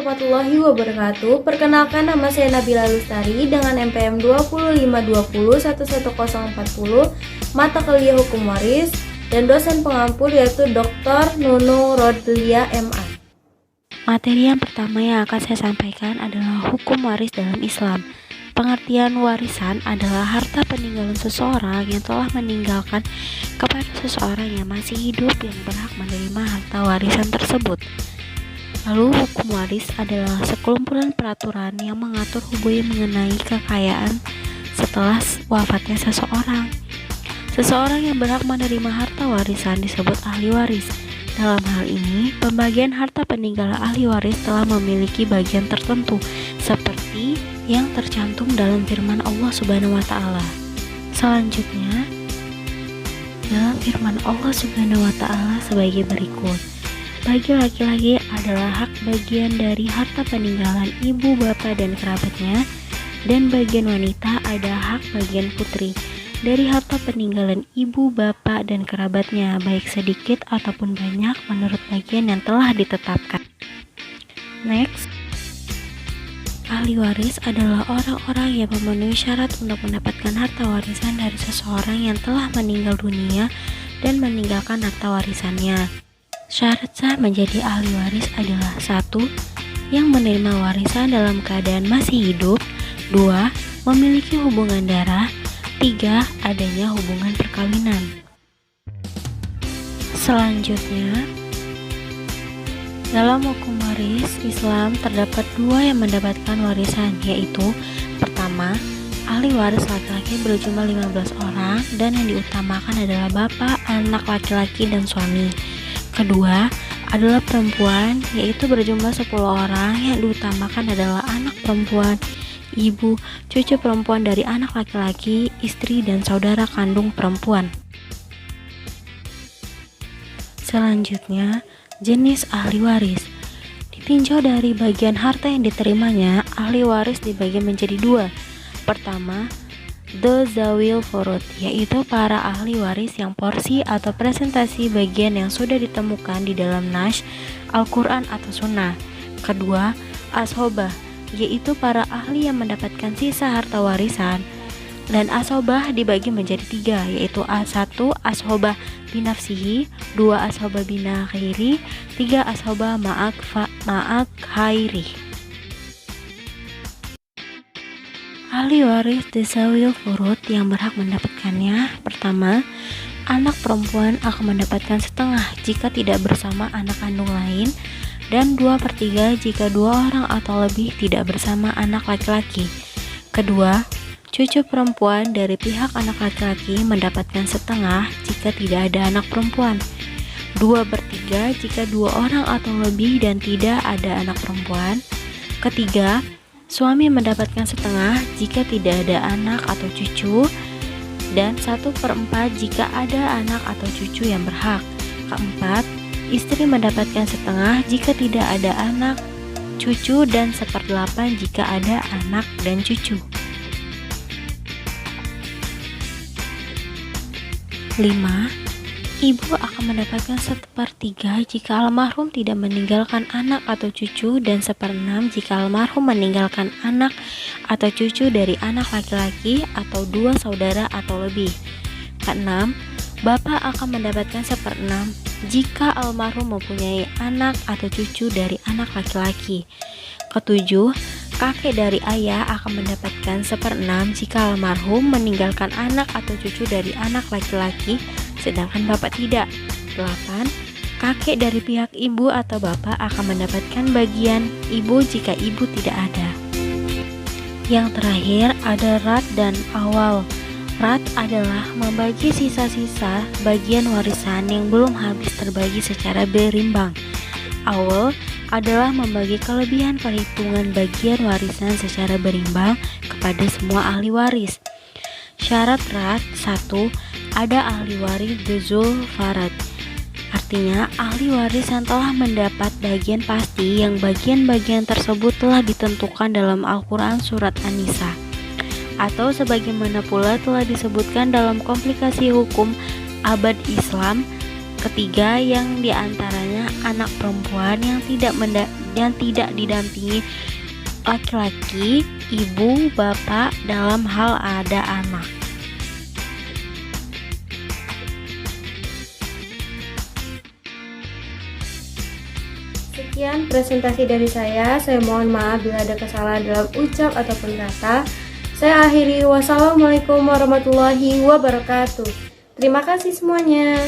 warahmatullahi wabarakatuh. Perkenalkan, nama saya Nabila Lustari dengan NPM 20520111040, mata kuliah Hukum Waris, dan dosen pengampu yaitu Dr. Nunung Rodlia MA. Materi yang pertama yang akan saya sampaikan adalah hukum waris dalam Islam. Pengertian warisan adalah harta peninggalan seseorang yang telah meninggalkan kepada seseorang yang masih hidup yang berhak menerima harta warisan tersebut. Lalu hukum waris adalah sekelumpulan peraturan yang mengatur hubungan mengenai kekayaan setelah wafatnya seseorang. Seseorang yang berhak menerima harta warisan disebut ahli waris. Dalam hal ini, pembagian harta peninggalan ahli waris telah memiliki bagian tertentu seperti yang tercantum dalam firman Allah Subhanahu wa taala. Selanjutnya, dalam firman Allah Subhanahu wa taala sebagai berikut. Bagi laki-laki adalah hak bagian dari harta peninggalan ibu, bapak, dan kerabatnya, dan bagian wanita ada hak bagian putri dari harta peninggalan ibu, bapak, dan kerabatnya, baik sedikit ataupun banyak menurut bagian yang telah ditetapkan. Next, ahli waris adalah orang-orang yang memenuhi syarat untuk mendapatkan harta warisan dari seseorang yang telah meninggal dunia dan meninggalkan harta warisannya. Syarat sah menjadi ahli waris adalah 1. Yang menerima warisan dalam keadaan masih hidup. 2. Memiliki hubungan darah. 3. Adanya hubungan perkawinan. Selanjutnya, dalam hukum waris Islam terdapat 2 yang mendapatkan warisan, yaitu pertama, ahli waris laki-laki berjumlah 15 orang dan yang diutamakan adalah bapak, anak laki-laki, dan suami. Kedua adalah perempuan, yaitu berjumlah 10 orang yang diutamakan adalah anak perempuan, ibu, cucu perempuan dari anak laki-laki, istri, dan saudara kandung perempuan. Selanjutnya, jenis ahli waris. Ditinjau dari bagian harta yang diterimanya, ahli waris dibagi menjadi 2. Pertama, the zawil furud, yaitu para ahli waris yang porsi atau presentasi bagian yang sudah ditemukan di dalam Nash, Al-Quran atau Sunnah. Kedua, ashobah, yaitu para ahli yang mendapatkan sisa harta warisan. Dan ashobah dibagi menjadi 3, yaitu A1 ashobah binafsihi, 2 ashobah binakhairi, 3 ashobah ma'ak khairi. Ahli waris dzawil furud yang berhak mendapatkannya. Pertama, anak perempuan akan mendapatkan setengah jika tidak bersama anak kandung lain, dan 2/3 jika 2 orang atau lebih tidak bersama anak laki-laki. Kedua, cucu perempuan dari pihak anak laki-laki mendapatkan setengah jika tidak ada anak perempuan. 2/3 jika 2 orang atau lebih dan tidak ada anak perempuan. Ketiga, suami mendapatkan setengah jika tidak ada anak atau cucu, dan 1/4 jika ada anak atau cucu yang berhak. Keempat, istri mendapatkan setengah jika tidak ada anak, cucu, dan 1/8 jika ada anak dan cucu. 5. Ibu akan mendapatkan 1/3 jika almarhum tidak meninggalkan anak atau cucu, dan 1/6 jika almarhum meninggalkan anak atau cucu dari anak laki-laki atau 2 saudara atau lebih. Keenam, bapak akan mendapatkan 1/6 jika almarhum mempunyai anak atau cucu dari anak laki-laki. Ketujuh, kakek dari ayah akan mendapatkan 1/6 jika almarhum meninggalkan anak atau cucu dari anak laki-laki sedangkan bapak tidak. 8. Kakek dari pihak ibu atau bapak akan mendapatkan bagian ibu jika ibu tidak ada. Yang terakhir ada rat dan awal. Rat adalah membagi sisa-sisa bagian warisan yang belum habis terbagi secara berimbang. Awal adalah membagi kelebihan perhitungan bagian warisan secara berimbang kepada semua ahli waris. Syarat rat 1. Ada ahli waris dzul farad, artinya ahli waris yang telah mendapat bagian pasti yang bagian-bagian tersebut telah ditentukan dalam Al-Quran Surat An-Nisa, atau sebagaimana pula telah disebutkan dalam komplikasi hukum abad Islam ketiga yang diantaranya anak perempuan yang tidak didampingi laki-laki, ibu, bapak dalam hal ada anak. Sekian presentasi dari saya mohon maaf bila ada kesalahan dalam ucap ataupun kata. Saya akhiri, wassalamualaikum warahmatullahi wabarakatuh. Terima kasih semuanya.